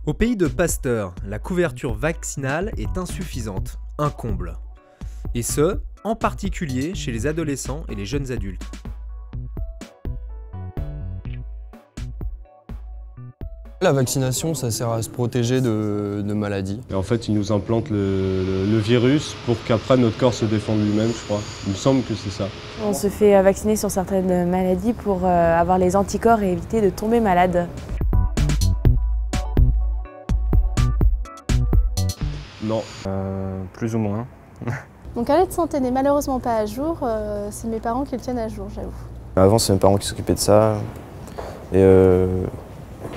Au pays de Pasteur, la couverture vaccinale est insuffisante, un comble. Et ce, en particulier chez les adolescents et les jeunes adultes. La vaccination, ça sert à se protéger de maladies. Et en fait, ils nous implantent le virus pour qu'après notre corps se défende lui-même, je crois. Il me semble que c'est ça. On se fait vacciner sur certaines maladies pour avoir les anticorps et éviter de tomber malade. Non. Plus ou moins. Mon carnet de santé n'est malheureusement pas à jour, c'est mes parents qui le tiennent à jour, j'avoue. Avant, c'est mes parents qui s'occupaient de ça. Et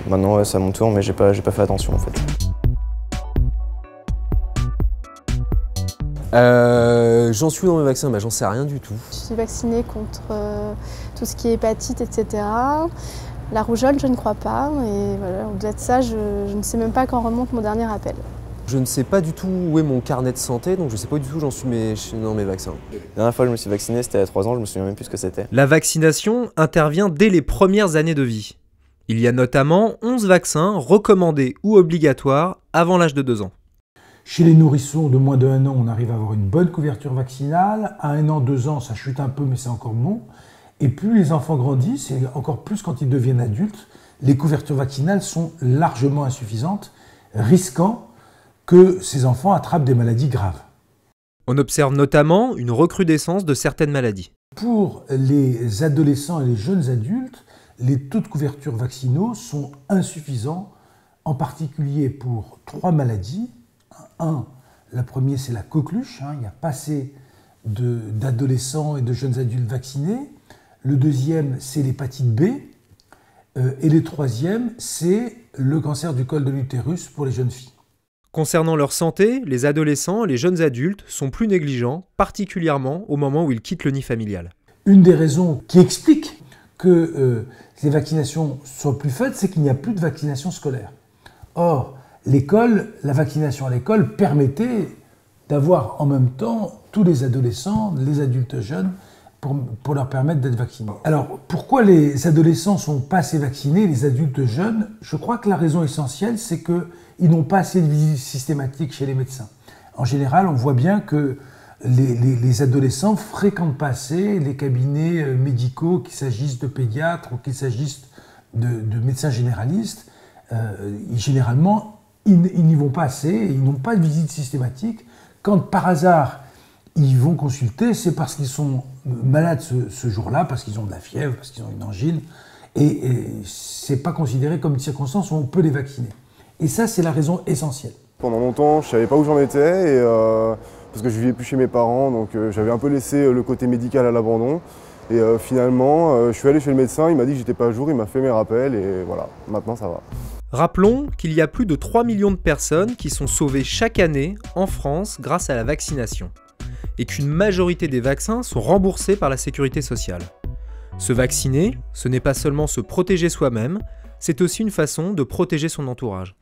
maintenant, ouais, c'est à mon tour, mais j'ai pas fait attention en fait. J'en suis dans mes vaccins, j'en sais rien du tout. Je suis vaccinée contre tout ce qui est hépatite, etc. La rougeole, je ne crois pas. Et voilà, au-delà de ça, je ne sais même pas quand remonte mon dernier appel. Je ne sais pas du tout où est mon carnet de santé, donc je ne sais pas du tout où j'en suis dans mes vaccins. La dernière fois que je me suis vacciné, c'était il y a 3 ans, je me souviens même plus ce que c'était. La vaccination intervient dès les premières années de vie. Il y a notamment 11 vaccins recommandés ou obligatoires avant l'âge de 2 ans. Chez les nourrissons de moins de 1 an, on arrive à avoir une bonne couverture vaccinale. À 1 an, 2 ans, ça chute un peu, mais c'est encore bon. Et plus les enfants grandissent, et encore plus quand ils deviennent adultes, les couvertures vaccinales sont largement insuffisantes, risquant que ces enfants attrapent des maladies graves. On observe notamment une recrudescence de certaines maladies. Pour les adolescents et les jeunes adultes, les taux de couverture vaccinaux sont insuffisants, en particulier pour 3 maladies. La première, c'est la coqueluche. Il n'y a pas assez d'adolescents et de jeunes adultes vaccinés. Le deuxième, c'est l'hépatite B. Et le troisième, c'est le cancer du col de l'utérus pour les jeunes filles. Concernant leur santé, les adolescents et les jeunes adultes sont plus négligents, particulièrement au moment où ils quittent le nid familial. Une des raisons qui explique que les vaccinations soient plus faibles, c'est qu'il n'y a plus de vaccination scolaire. Or, la vaccination à l'école permettait d'avoir en même temps tous les adolescents, les adultes jeunes, pour leur permettre d'être vaccinés. Alors, pourquoi les adolescents ne sont pas assez vaccinés, les adultes jeunes? Je crois que la raison essentielle, c'est qu'ils n'ont pas assez de visites systématiques chez les médecins. En général, on voit bien que les adolescents fréquentent pas assez les cabinets médicaux, qu'il s'agisse de pédiatres ou qu'il s'agisse de médecins généralistes. Généralement, ils n'y vont pas assez, et ils n'ont pas de visite systématique. Quand par hasard, ils vont consulter, c'est parce qu'ils sont malades ce jour-là, parce qu'ils ont de la fièvre, parce qu'ils ont une angine, et c'est pas considéré comme une circonstance où on peut les vacciner. Et ça, c'est la raison essentielle. Pendant longtemps, je savais pas où j'en étais, parce que je vivais plus chez mes parents, donc j'avais un peu laissé le côté médical à l'abandon. Et finalement, je suis allé chez le médecin, il m'a dit que j'étais pas à jour, il m'a fait mes rappels, et voilà, maintenant ça va. Rappelons qu'il y a plus de 3 millions de personnes qui sont sauvées chaque année en France grâce à la vaccination, et qu'une majorité des vaccins sont remboursés par la sécurité sociale. Se vacciner, ce n'est pas seulement se protéger soi-même, c'est aussi une façon de protéger son entourage.